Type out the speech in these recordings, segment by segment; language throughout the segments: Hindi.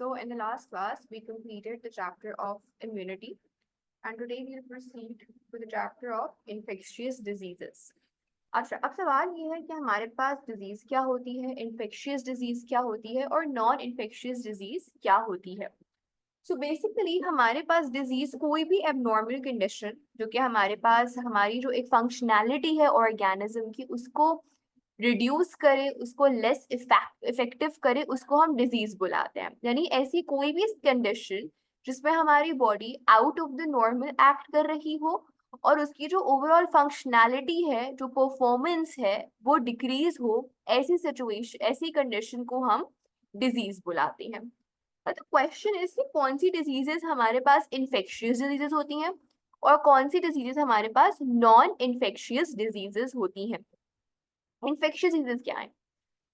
So in the last class, we completed the chapter of immunity, and today we'll proceed to the chapter of infectious diseases. अच्छा, अब सवाल ये है कि हमारे पास डिजीज क्या होती है, इन्फेक्शियस डिजीज क्या होती है और नॉन इन्फेक्शियस डिजीज क्या होती है। सो बेसिकली हमारे पास डिजीज कोई भी एबनॉर्मल कंडीशन जो कि हमारे पास हमारी जो एक फंक्शनैलिटी है ऑर्गेनिज्म की उसको रिड्यूस करे, उसको लेस इफेक्टिव करे, उसको हम डिजीज बुलाते हैं। यानी ऐसी कोई भी कंडीशन जिसमें हमारी body out of the normal act कर रही हो और उसकी जो ओवरऑल फंक्शनैलिटी है, जो परफॉर्मेंस है, वो डिक्रीज हो, ऐसी सिचुएशन, ऐसी कंडीशन को हम डिजीज बुलाते हैं। तो क्वेश्चन इज कि कौन सी डिजीजेस हमारे पास इन्फेक्शियस डिजीजेस होती हैं और कौन सी डिजीजेस हमारे पास नॉन इन्फेक्शियस डिजीजेस होती हैं। इन्फेक्शियस डिजीज क्या है?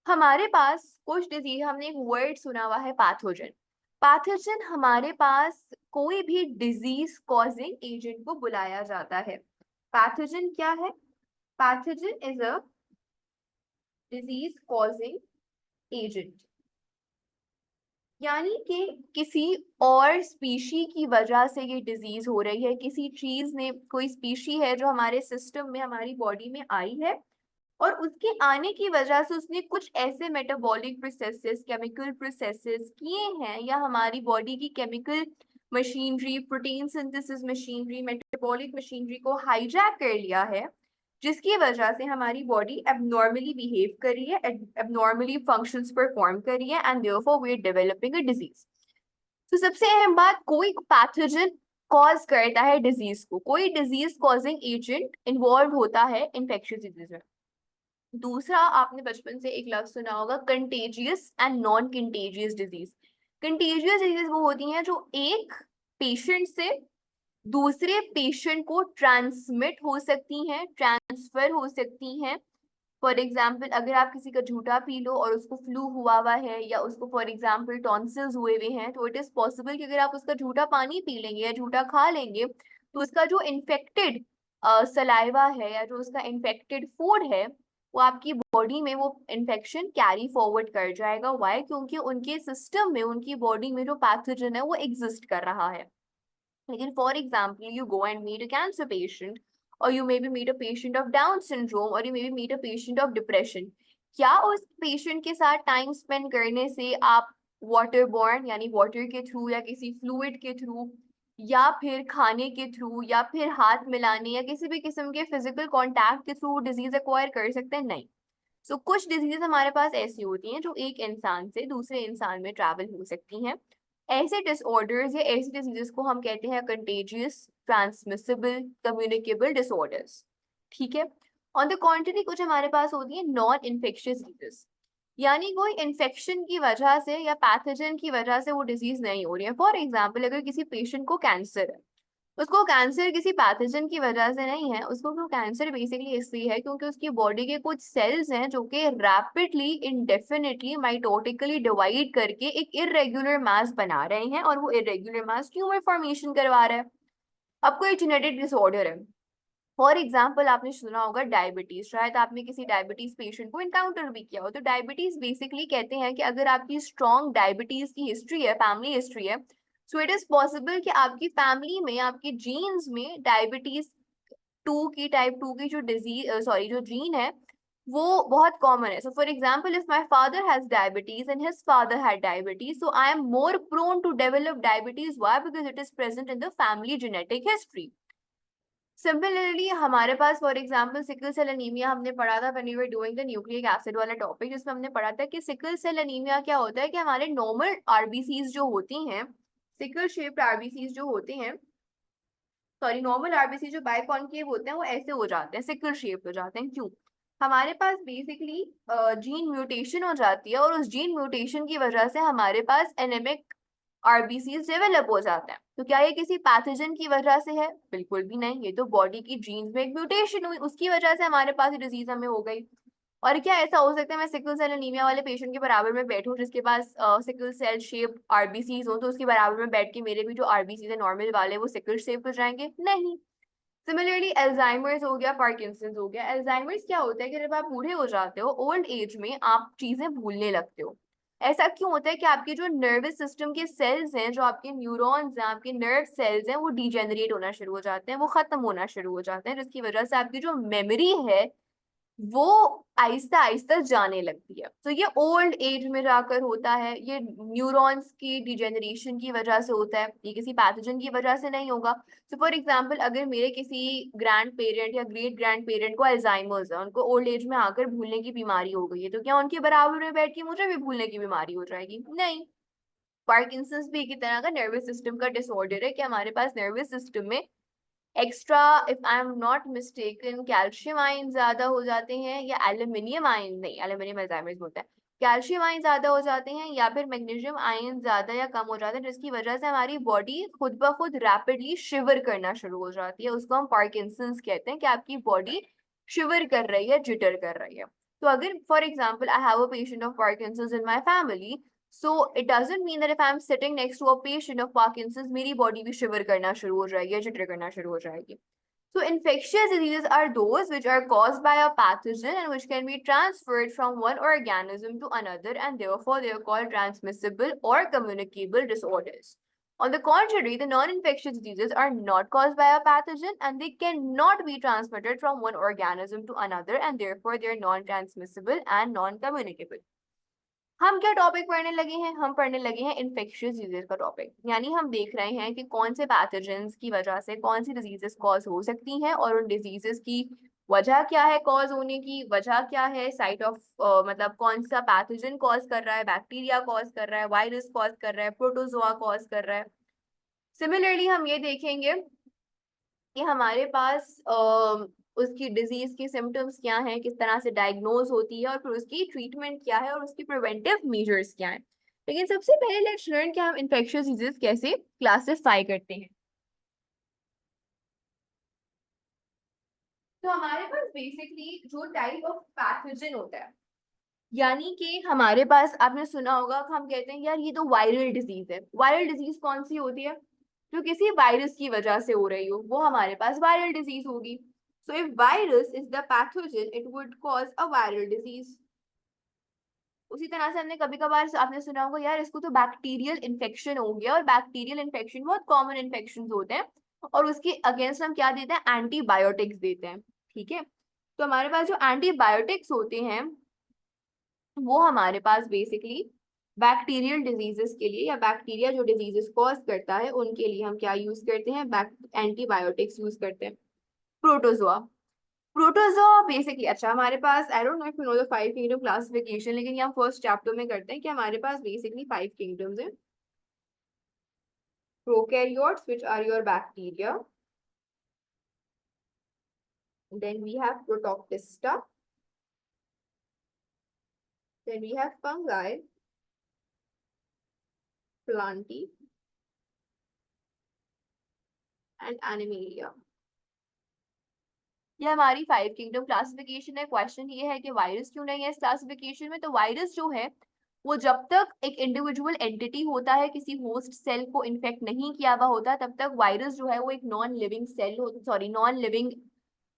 हमारे पास कुछ डिजीज, हमने एक वर्ड सुना हुआ है पैथोजन। पैथोजन हमारे पास कोई भी डिजीज कॉजिंग एजेंट को बुलाया जाता है। पैथोजन क्या है? Pathogen is a disease causing agent, यानी कि किसी और स्पीशी की वजह से ये डिजीज हो रही है। किसी चीज ने, कोई स्पीशी है जो हमारे सिस्टम में, हमारी बॉडी में आई है और उसके आने की वजह से उसने कुछ ऐसे मेटाबॉलिक प्रोसेसेस, केमिकल प्रोसेसेस किए हैं, या हमारी बॉडी की chemical machinery, protein synthesis machinery, metabolic machinery को हाईजैक कर लिया है, जिसकी वजह से हमारी बॉडी एबनॉर्मली बिहेव कर रही है, एबनॉर्मली फंक्शंस परफॉर्म कर रही है, and therefore we are developing a disease. तो सबसे अहम बात, कोई पैथोजन कॉज करता है डिजीज को, कोई डिजीज कॉजिंग एजेंट इन्वॉल्व होता है इन्फेक्शियस डिजीज में। दूसरा, आपने बचपन से एक लफ्ज सुना होगा, contagious and non contagious disease. Contagious disease वो होती हैं जो एक पेशेंट से दूसरे पेशेंट को ट्रांसमिट हो सकती हैं, ट्रांसफर हो सकती हैं। फॉर एग्जाम्पल, अगर आप किसी का झूठा पी लो और उसको फ्लू हुआ है, या उसको फॉर एग्जाम्पल टॉन्सिल्स हुए हुए हैं, तो इट इज पॉसिबल कि अगर आप उसका झूठा पानी पी लेंगे या झूठा खा लेंगे तो उसका जो इन्फेक्टेड सलाइवा है या जो उसका इन्फेक्टेड फूड है, वो आपकी बॉडी में वो इन्फेक्शन कैरी फॉरवर्ड कर जाएगा। वाई? क्योंकि उनके सिस्टम में, उनकी बॉडी में जो पैथोजन है वो एग्जिस्ट कर रहा है। लेकिन for example, you go and meet a cancer patient, or you maybe meet a patient of Down syndrome, or you maybe meet a patient of depression। क्या उस पेशेंट के साथ टाइम स्पेंड करने से आप वाटर बॉर्न, यानी वाटर के थ्रू या किसी फ्लूइड के थ्रू या फिर खाने के थ्रू या फिर हाथ मिलाने या किसी भी किस्म के फिजिकल कांटेक्ट के थ्रू डिजीज एक्वायर कर सकते हैं? नहीं। सो कुछ डिजीज हमारे पास ऐसी होती हैं जो एक इंसान से दूसरे इंसान में ट्रैवल हो सकती हैं। ऐसे डिसऑर्डर्स या ऐसी डिजीजेस को हम कहते हैं कंटेजियस, ट्रांसमिसिबल, कम्युनिकेबल डिसऑर्डर्स। ठीक है। ऑन द कॉन्ट्री, कुछ हमारे पास होती है नॉन इन्फेक्शियस डिजीजेस, यानी कोई इन्फेक्शन की वजह से या पैथोजन की वजह से वो डिजीज नहीं हो रही है। फॉर एग्जाम्पल, अगर किसी पेशेंट को कैंसर है, उसको कैंसर किसी पैथोजन की वजह से नहीं है, उसको तो कैंसर बेसिकली इसलिए है क्योंकि उसकी बॉडी के कुछ सेल्स हैं जो कि रैपिडली, इंडेफिनिटली, माइटोटिकली डिवाइड करके एक इरेगुलर मास बना रहे हैं, और वो इरेगुलर मास ट्यूमर फॉर्मेशन करवा रहा है। अब कोई जेनेटिक डिसऑर्डर है, फॉर एग्जाम्पल आपने सुना होगा डायबिटीज, शायद आपने किसी डायबिटीज पेशेंट को इनकाउंटर भी किया हो। तो डायबिटीज बेसिकली कहते हैं कि अगर आपकी स्ट्रॉन्ग डायबिटीज की हिस्ट्री है, फैमिली हिस्ट्री है, सो इट इज पॉसिबल कि आपकी फैमिली में, आपके जीन्स में डायबिटीज टू की, टाइप टू की जो डिजीज, सॉरी, जो जीन है वो बहुत कॉमन है। So for example, if my father has diabetes and his father had diabetes, so I am more prone to develop diabetes. Why? Because it is present in the family genetic history. Similarly हमारे पास for example sickle cell anaemia हमने पढ़ा था when we were doing the nucleic acid वाला टॉपिक, जिसमें हमने पढ़ा था कि सिकल सेल एनीमिया क्या होता है कि हमारे नॉर्मल आरबीसीज जो होती हैं, सिकल शेप्ड आरबीसीज जो होते हैं, सॉरी, नॉर्मल आरबीसी जो बाइकॉन्केव होते हैं वो ऐसे हो जाते हैं, सिकल शेप हो जाते हैं। क्यों? हमारे पास बेसिकली जीन म्यूटेशन हो जाती है, और उस जीन म्यूटेशन की वजह से हमारे पास एनेमिक आरबीसीज डेवलप हो जाते हैं। तो क्या ये किसी पैथोजन की वजह से है? बिल्कुल भी नहीं। ये तो बॉडी की जीन्स में एक म्यूटेशन हुई, उसकी वजह से हमारे पास ये डिजीज हमें हो गई। और क्या ऐसा हो सकता है मैं सिकल सेल एनीमिया वाले पेशेंट के बराबर में बैठूं जिसके पास सिकल सेल शेप आरबीसीज हो, तो उसके बराबर में बैठ के मेरे भी जो आरबीसीज है नॉर्मल वाले वो सिकल शेप हो जाएंगे? नहीं। सिमिलरली अल्जाइमर्स हो गया, पार्किंसंस हो गया। अल्जाइमर्स क्या होता है कि जब आप बूढ़े हो जाते हो, ओल्ड एज में आप चीजें भूलने लगते हो। ऐसा क्यों होता है कि आपके जो नर्वस सिस्टम के सेल्स हैं, जो आपके न्यूरॉन्स हैं, आपके नर्व सेल्स हैं, वो डिजेनरेट होना शुरू हो जाते हैं, वो खत्म होना शुरू हो जाते हैं, जिसकी वजह से आपकी जो मेमोरी है वो आहिस्ता आहिस्ता जाने लगती है। तो ये ओल्ड एज में जाकर होता है, ये न्यूरॉन्स की डिजेनरेशन की वजह से होता है, ये किसी पैथोजन की वजह से नहीं होगा। सो फॉर एग्जांपल, अगर मेरे किसी ग्रैंड पेरेंट या ग्रेट ग्रैंड पेरेंट को अल्जाइमर्स है, उनको ओल्ड एज में आकर भूलने की बीमारी हो गई है, तो क्या उनके बराबर में बैठ के मुझे भी भूलने की बीमारी हो जाएगी? नहीं। पार्किंसंस भी एक ही तरह का नर्वस सिस्टम का डिसऑर्डर है कि हमारे पास नर्वस सिस्टम में extra, if I am not mistaken, calcium ion ज्यादा हो जाते हैं, या एल्यूमिनियम आयन, नहीं एल्यूमिनियम अल्जाइमर्स होता है, कैल्शियम आयन ज्यादा हो जाते हैं, या फिर मैग्नीशियम आयन ज्यादा या कम हो जाते हैं, जिसकी वजह से हमारी बॉडी खुद ब खुद रैपिडली शिवर करना शुरू हो जाती है। उसको हम पार्किंसंस कहते हैं कि आपकी बॉडी शिवर कर रही है, जिटर कर रही है। तो अगर for example I have a patient of Parkinson's in my family, so it doesn't mean that if I am sitting next to a patient of Parkinson's मेरी बॉडी भी शिवर करना शुरू हो जाएगी या जिटर करना शुरू हो जाएगी। So infectious diseases are those which are caused by a pathogen and which can be transferred from one organism to another, and therefore they are called transmissible or communicable disorders. On the contrary, the non-infectious diseases are not caused by a pathogen and they cannot be transmitted from one organism to another, and therefore they are non-transmissible and non-communicable. हम क्या टॉपिक पढ़ने लगे हैं? हम पढ़ने लगे हैं इन्फेक्शियस डिजीज का टॉपिक। यानी हम देख रहे हैं कि कौन से पैथोजेंस की वजह से कौन सी डिजीजेस कॉज हो सकती हैं, और उन डिजीजेस की वजह क्या है, कॉज होने की वजह क्या है, साइट ऑफ मतलब कौन सा पैथोजन कॉज कर रहा है, बैक्टीरिया कॉज कर रहा है, वायरस कॉज कर रहा है, प्रोटोजोआ कॉज कर रहा है। सिमिलरली हम ये देखेंगे कि हमारे पास उसकी डिजीज के सिम्टम्स क्या हैं, किस तरह से डायग्नोज होती है, और फिर उसकी ट्रीटमेंट क्या है, और उसकी प्रिवेंटिव मेजर्स क्या हैं। लेकिन सबसे पहले लेट्स लर्न कि हम इन्फेक्शियस डिजीज कैसे क्लासिफाई करते हैं। तो हमारे पास बेसिकली जो टाइप ऑफ पैथोजन होता है, यानी कि हमारे पास आपने सुना होगा कि हम कहते हैं यार ये तो वायरल डिजीज है। वायरल डिजीज कौन सी होती है? जो किसी वायरस की वजह से हो रही हो, वो हमारे पास वायरल डिजीज होगी। So if virus is the pathogen it would cause a viral disease. उसी तरह से हमने कभी कभार आपने सुना होगा यार इसको तो बैक्टीरियल इन्फेक्शन हो गया, और बैक्टीरियल इन्फेक्शन बहुत कॉमन इन्फेक्शन होते हैं, और उसके अगेंस्ट हम क्या देते हैं? एंटीबायोटिक्स देते हैं। ठीक है, तो हमारे पास जो एंटीबायोटिक्स होते हैं वो हमारे पास बेसिकली बैक्टीरियल डिजीजेस के लिए, या बैक्टीरिया जो डिजीजेस कॉज करता है उनके लिए हम क्या यूज करते हैं? एंटीबायोटिक्स यूज करते हैं। प्रोटोजोआ, प्रोटोजोआ बेसिकली, अच्छा हमारे पास I don't know if you know the 5 kingdom classification, लेकिन ये हम फर्स्ट चैप्टर में करते हैं कि हमारे पास बेसिकली 5 किंगडम्स हैं। Prokaryotes which are your bacteria, then we have protoctista, then we have fungi, plantae and animalia। ये हमारी 5 किंगडम क्लासिफिकेशन है। क्वेश्चन ये है कि वायरस क्यों नहीं है इस क्लासिफिकेशन में? तो वायरस जो है वो जब तक एक इंडिविजुअल एंटिटी होता है, किसी होस्ट सेल को इन्फेक्ट नहीं किया हुआ होता, तब तक वायरस जो है वो एक नॉन लिविंग सेल हो, सॉरी नॉन लिविंग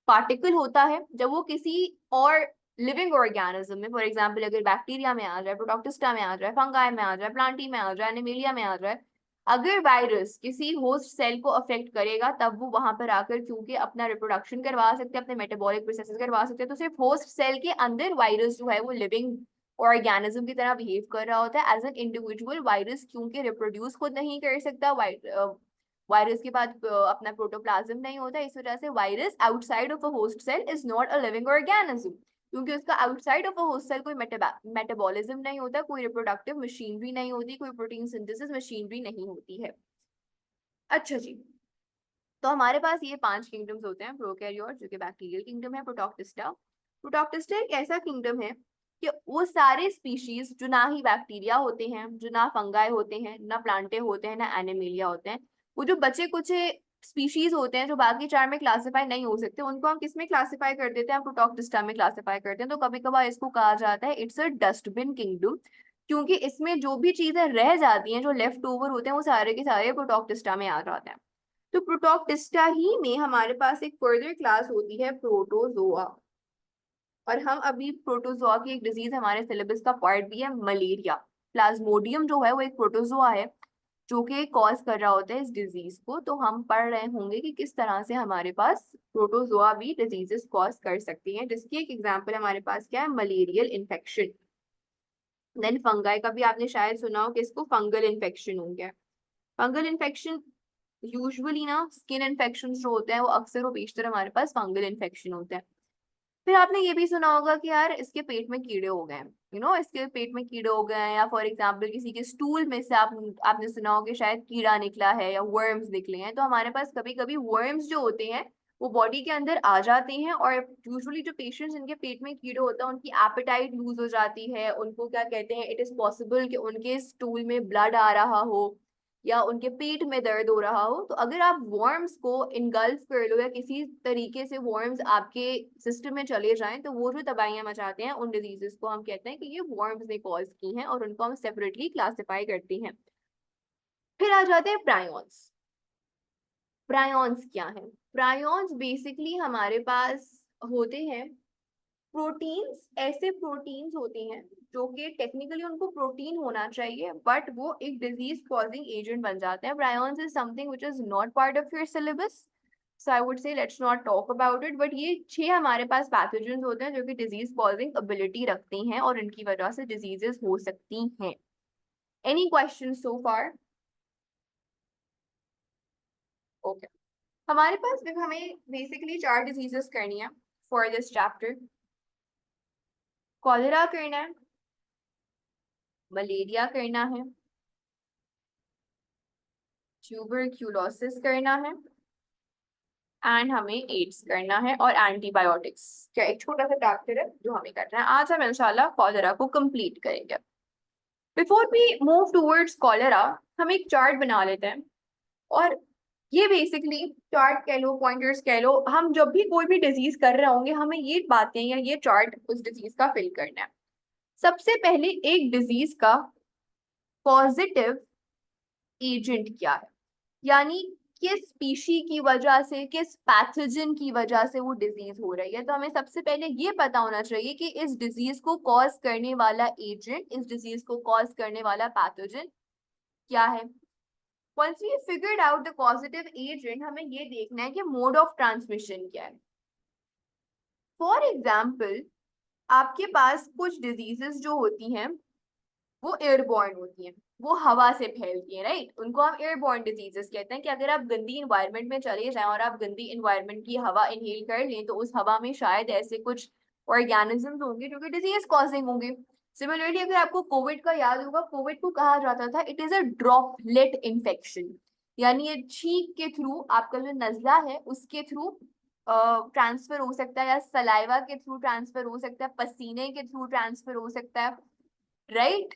पार्टिकल होता है। जब वो किसी और लिविंग ऑर्गेनिज्म में, फॉर एग्जाम्पल अगर बैक्टीरिया में आ जाए, प्रोटोक्टिस्टा में आ जाए, फंगाई में आ जाए, प्लांटी में आ जाए, एनिमेलिया में आ जाए, अगर वायरस किसी होस्ट सेल को अफेक्ट करेगा तब वो वहां पर आकर क्योंकि अपना रिप्रोडक्शन करवा सकते हैं, अपने मेटाबॉलिक प्रोसेसेस करवा सकते हैं, तो सिर्फ होस्ट सेल के अंदर वायरस जो है वो लिविंग ऑर्गेनिज्म की तरह बिहेव कर रहा होता है एज एन इंडिविजुअल। वायरस क्योंकि रिप्रोड्यूस खुद नहीं कर सकता, वायरस के बाद अपना प्रोटोप्लाज्म नहीं होता, इस वजह से virus outside of a host cell is not a living organism, क्योंकि उसका outside of a host cell कोई मेटाबॉलिज्म नहीं होता, कोई रिप्रोडक्टिव मशीनरी नहीं होती, कोई प्रोटीन सिंथेसिस मशीनरी नहीं होती है। अच्छा जी, तो हमारे पास ये 5 किंगडम्स होते हैं। प्रोकैरियोट जो कि बैक्टीरियल किंगडम है, प्रोटोक्टिस्टा, प्रोटोक्टिस्टा एक ऐसा किंगडम है कि वो सारे स्पीशीज जो ना ही बैक्टीरिया होते हैं, जो ना फंगाई होते हैं, ना प्लांटे होते हैं, ना एनिमेलिया होते हैं, वो जो बचे कुछ स्पीशीज होते हैं जो बाकी 4 में क्लासिफाई नहीं हो सकते, उनको हम किस में क्लासिफाई कर देते हैं? प्रोटोक्टिस्टा में क्लासिफाई करते हैं। तो कभी कभार इसको कहा जाता है इट्स अ डस्टबिन किंगडम, क्योंकि इसमें जो भी चीजें रह जाती हैं, जो लेफ्ट ओवर होते हैं, वो सारे के सारे प्रोटोक्टिस्टा में आ जाते हैं। तो प्रोटोक्टिस्टा ही में हमारे पास एक फर्दर क्लास होती है प्रोटोजोआ, और हम अभी प्रोटोजोआ की एक डिजीज हमारे सिलेबस का पार्ट भी है, मलेरिया। प्लाज्मोडियम जो है वो एक प्रोटोजोआ है जो कि कॉज कर रहा होता है इस डिजीज को। तो हम पढ़ रहे होंगे कि किस तरह से हमारे पास प्रोटोजोआ भी डिजीजेस कॉज कर सकती हैं, जिसकी एक एग्जांपल हमारे पास क्या है, मलेरियल इन्फेक्शन। देन फंगाई का भी आपने शायद सुना हो कि इसको फंगल इन्फेक्शन हो गया। फंगल इन्फेक्शन यूजुअली ना स्किन इन्फेक्शन जो होते हैं वो अक्सर वो बेशतर हमारे पास फंगल इन्फेक्शन होते हैं। फिर आपने ये भी सुना होगा कि यार इसके पेट में कीड़े हो गए हैं, इसके पेट में कीड़े हो गए हैं, या फॉर एग्जांपल किसी के स्टूल में से आपने सुना होगा कि शायद कीड़ा निकला है या वर्म्स निकले हैं। तो हमारे पास कभी कभी वर्म्स जो होते हैं वो बॉडी के अंदर आ जाते हैं, और यूजुअली जो पेशेंट्स जिनके पेट में कीड़े होता है उनकी एपेटाइट लूज हो जाती है, उनको क्या कहते हैं, इट इज पॉसिबल कि उनके स्टूल में ब्लड आ रहा हो या उनके पेट में दर्द हो रहा हो। तो अगर आप वर्म्स को इनगल्फ कर लो या किसी तरीके से वर्म्स आपके सिस्टम में चले जाएं, तो वो जो तबाहियां मचाते हैं उन डिजीजेस को हम कहते हैं कि ये वर्म्स ने कॉज की हैं, और उनको हम सेपरेटली क्लासिफाई करते हैं। फिर आ जाते हैं प्रायोन्स। प्रायोन्स क्या है? प्रायोन्स बेसिकली हमारे पास होते हैं प्रोटीन्स, ऐसे प्रोटीन्स होते हैं जो कि टेक्निकली उनको प्रोटीन होना चाहिए बट वो एक डिजीज कॉजिंग एजेंट बन जाते हैं। Prions is something which is not part of your syllabus, so I would say let's not talk about it. But ये 6 हमारे पास पैथोजेंस होते हैं जो कि डिजीज कॉजिंग एबिलिटी रखते हैं और इनकी वजह से डिजीजेस हो सकती हैं। एनी क्वेश्चन सो फार? ओके, हमारे पास हमें बेसिकली 4 डिजीजेस करनी है फॉर दिस चैप्टर। कॉलेरा करना है, मलेरिया करना है, ट्यूबरक्यूलोसिस करना है, एंड हमें एड्स करना है, और एंटीबायोटिक्स का एक छोटा सा चैप्टर है जो हमें करना है। आज हम इंशाल्लाह कॉलेरा को कंप्लीट करेंगे। Before we move towards cholera हम एक चार्ट बना लेते हैं, और ये बेसिकली चार्ट कह लो, पॉइंटर्स कह लो, हम जब भी कोई भी डिजीज कर रहे होंगे हमें ये बातें या ये चार्ट उस डिजीज का फिल करना है। सबसे पहले एक डिजीज का पॉजिटिव एजेंट क्या है, यानी किस स्पीशी की वजह से, किस पैथोजन की वजह से वो डिजीज हो रही है। तो हमें सबसे पहले ये पता होना चाहिए कि इस डिजीज को कॉज करने वाला एजेंट, इस डिजीज को कॉज करने वाला पैथोजन क्या है। Once we figured out the positive agent, हमें ये देखना है कि मोड ऑफ ट्रांसमिशन क्या है। फॉर एग्जाम्पल, आपके पास कुछ डिजीजेस जो होती हैं वो एयरबॉर्न होती हैं, वो हवा से फैलती हैं, राइट। उनको हम एयरबॉर्न डिजीजेस कहते हैं कि अगर आप गंदी इन्वायरमेंट में चले जाएं और आप गंदी इन्वायरमेंट की हवा इनहेल कर लें तो उस हवा में शायद ऐसे कुछ ऑर्गेनिजम्स होंगे जो कि डिजीज कॉजिंग होंगे। सिमिलरली अगर आपको कोविड का याद होगा, कोविड को कहा जाता था it is a droplet infection, यानी ये छींक के थ्रू, आपका जो नजला है उसके थ्रू ट्रांसफर हो सकता है, या सलाइवा के थ्रू ट्रांसफर हो सकता है, पसीने के थ्रू ट्रांसफर हो सकता है, राइट।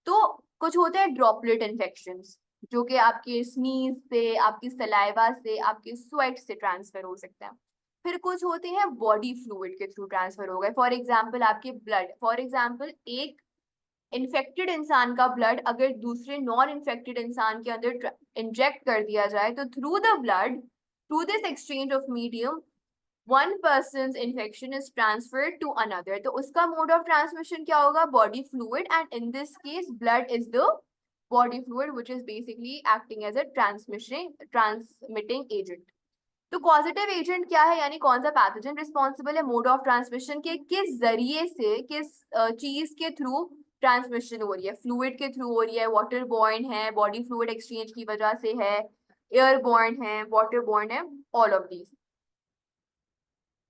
तो कुछ होते हैं ड्रॉपलेट इन्फेक्शंस जो कि आपके स्नीज से, आपकी सलाइवा से, आपके स्वेट से ट्रांसफर हो सकता है। फिर कुछ होते हैं बॉडी फ्लूइड के थ्रू ट्रांसफर हो गए, फॉर एग्जाम्पल आपके ब्लड, फॉर एग्जाम्पल एक इन्फेक्टेड इंसान का ब्लड अगर दूसरे नॉन इन्फेक्टेड इंसान के अंदर इंजेक्ट कर दिया जाए तो through the blood, through this exchange of medium, one person's infection is transferred to another। तो उसका mode of transmission क्या होगा, body fluid, and in this case blood is the body fluid which is basically acting as a transmitting agent। तो causative agent क्या है, यानी कौन सा पैथोजन रिस्पॉन्सिबल है मोड ऑफ ट्रांसमिशन के, किस जरिए से, किस चीज के थ्रू ट्रांसमिशन हो रही है, फ्लूइड के थ्रू हो रही है, वाटर बॉर्न है, बॉडी फ्लूइड एक्सचेंज की वजह से है, एयर बॉर्न है, वाटर बॉर्न है, ऑल ऑफ दीज।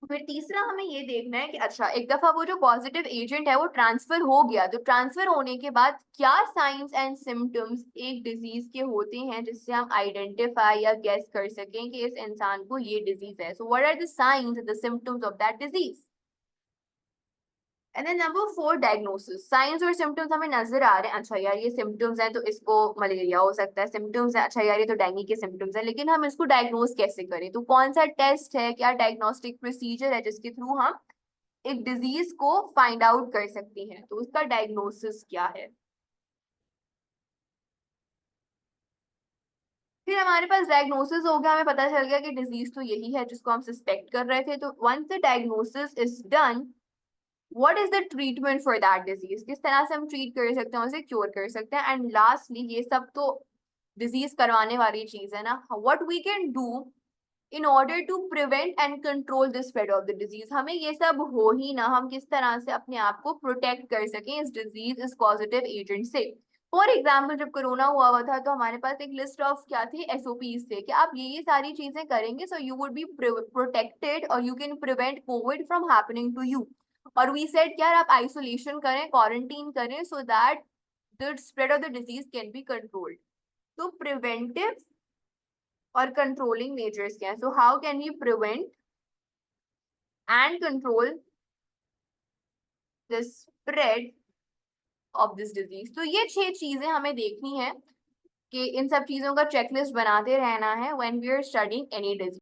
फिर तीसरा हमें ये देखना है कि अच्छा एक दफा वो जो पॉजिटिव एजेंट है वो ट्रांसफर हो गया, तो ट्रांसफर होने के बाद क्या साइंस एंड सिम्टम्स एक डिजीज के होते हैं जिससे हम आइडेंटिफाई या गेस कर सकें कि इस इंसान को ये डिजीज है। So what are the signs, the symptoms of that disease. And then number 4, diagnosis. Signs और सिम्टम्स हमें नजर आ रहे हैं, अच्छा यार ये सिम्टम्स हैं तो इसको मलेरिया हो सकता है, सिम्टम्स है अच्छा यार ये तो डेंगू के सिम्टम्स है, लेकिन हम इसको डायग्नोस कैसे करें, तो कौन सा टेस्ट है, क्या डायग्नोस्टिक प्रोसीजर है जिसके थ्रू हम एक डिजीज को फाइंड आउट कर सकते हैं, तो उसका डायग्नोसिस क्या है। फिर हमारे पास डायग्नोसिस हो गया, हमें पता चल गया कि डिजीज तो यही है जिसको हम सस्पेक्ट कर रहे थे। तो once the diagnosis is done, what is the treatment for that disease, किस तरह से हम ट्रीट कर सकते हैं, उसे क्योर कर सकते हैं। एंड लास्टली, ये सब तो डिजीज करवाने वाली चीज है ना, what we can do in order to prevent and control the spread of the disease. हमें ये सब हो ही ना, हम किस तरह से अपने आप को प्रोटेक्ट कर सकें इस डिजीज, इस पॉजिटिव एजेंट से। फॉर एग्जाम्पल, जब कोरोना हुआ था तो हमारे पास एक लिस्ट ऑफ क्या थी, एसओपीज थे कि आप ये सारी चीजें करेंगे so you would be protected और you can prevent Covid from happening to you. और वी सेड कि यार आप आइसोलेशन करें, क्वारंटीन करें, so that the spread of the disease can be controlled. तो प्रिवेंटिव और कंट्रोलिंग मेजर्स क्या है, so how can we prevent and control the spread of this disease. तो ये 6 चीजें हमें देखनी है कि इन सब चीजों का चेकलिस्ट बनाते रहना है when we are studying any disease.